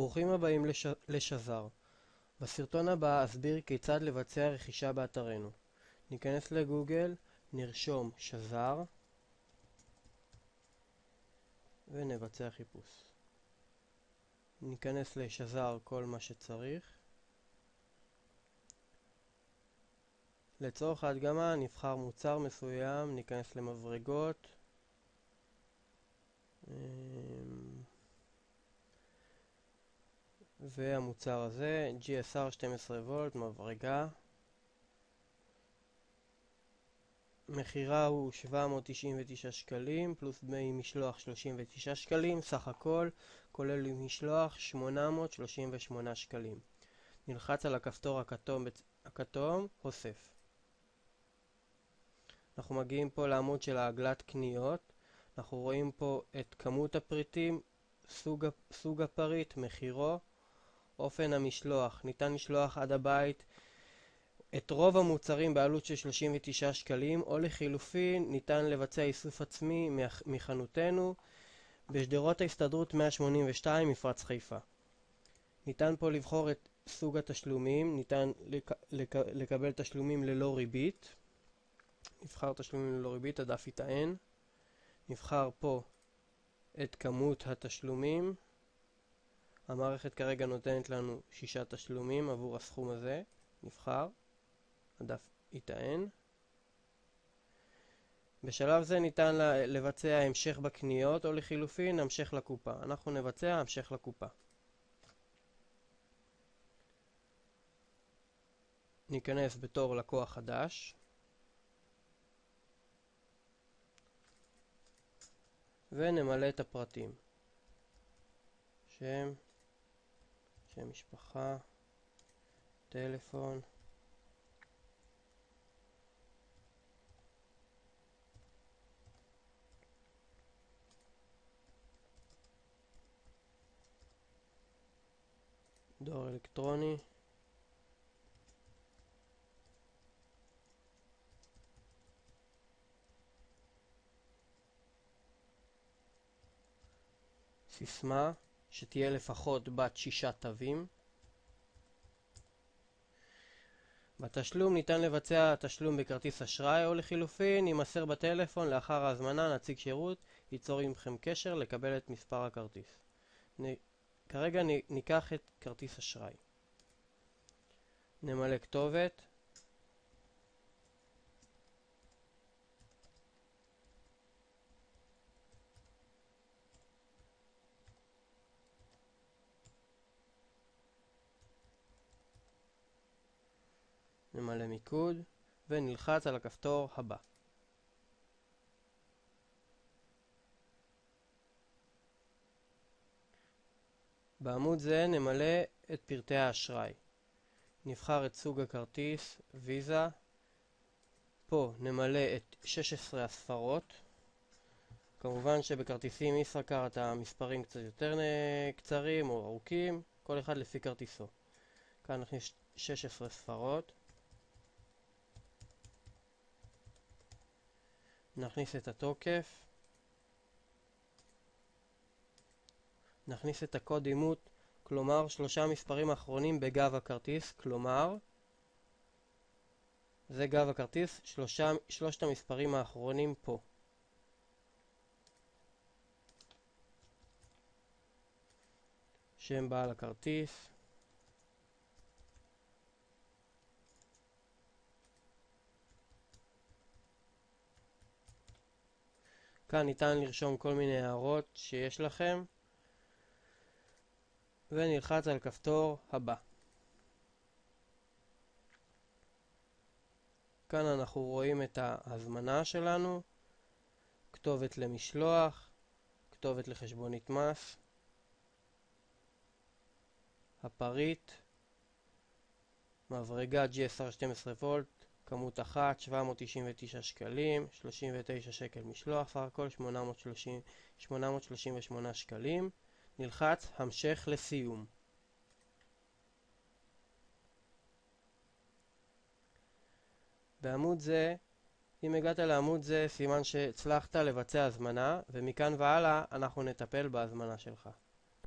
ברוכים הבאים לשזר. בסרטון הבא אסביר כיצד לבצע רכישה באתרנו. ניכנס לגוגל, נרשום שזר ונבצע חיפוש. ניכנס לשזר כל מה שצריך. לצורך ההדגמה נבחר מוצר מסוים, ניכנס למברגות. והמוצר הזה, GSR 12 וולט, מברגה. מחירה הוא 799 שקלים, פלוס דמי משלוח 39 שקלים, סך הכל, כולל משלוח 838 שקלים. נלחץ על הכפתור הכתום, הוסף. אנחנו מגיעים פה לעמוד של העגלת קניות. אנחנו רואים פה את כמות הפריטים, סוג הפריט, מחירו, אופן המשלוח. ניתן לשלוח עד הבית את רוב המוצרים בעלות של 39 שקלים, או לחילופין ניתן לבצע איסוף עצמי מחנותנו בשדרות ההסתדרות 182 מפרץ חיפה. ניתן פה לבחור את סוג התשלומים, ניתן לקבל תשלומים ללא ריבית. נבחר תשלומים ללא ריבית, הדף יטען. נבחר פה את כמות התשלומים. המערכת כרגע נותנת לנו 6 תשלומים עבור הסכום הזה. נבחר, הדף יטען. בשלב זה ניתן לבצע המשך בקניות, או לחילופין המשך לקופה. אנחנו נבצע המשך לקופה. ניכנס בתור לקוח חדש. ונמלא את הפרטים. שם משפחה, טלפון, דואר אלקטרוני, סיסמה שתהיה לפחות בת 6 תווים. בתשלום ניתן לבצע תשלום בכרטיס אשראי, או לחילופין יימסר בטלפון לאחר ההזמנה נציג שירות ייצור עמכם קשר לקבל את מספר הכרטיס. כרגע ניקח את כרטיס אשראי. נמלא כתובת. נמלא מיקוד ונלחץ על הכפתור הבא. בעמוד זה נמלא את פרטי האשראי. נבחר את סוג הכרטיס, ויזה. פה נמלא את 16 הספרות. כמובן שבכרטיסים ישראכרט המספרים קצת יותר קצרים או ארוכים, כל אחד לפי כרטיסו. כאן נכניס 16 ספרות. נכניס את התוקף. נכניס את הקוד אימות, כלומר 3 מספרים האחרונים בגב הכרטיס, כלומר זה גב הכרטיס, 3 המספרים האחרונים פה. שם בעל הכרטיס. כאן ניתן לרשום כל מיני הערות שיש לכם. ונלחץ על כפתור הבא. כאן אנחנו רואים את ההזמנה שלנו, כתובת למשלוח, כתובת לחשבונית מס, הפריט, מברגה GSR 12 וולט, כמות אחת, 799 שקלים, 39 שקל משלוח, סך הכל 838 שקלים. נלחץ המשך לסיום. בעמוד זה, אם הגעת לעמוד זה, סימן שהצלחת לבצע הזמנה, ומכאן והלאה אנחנו נטפל בהזמנה שלך.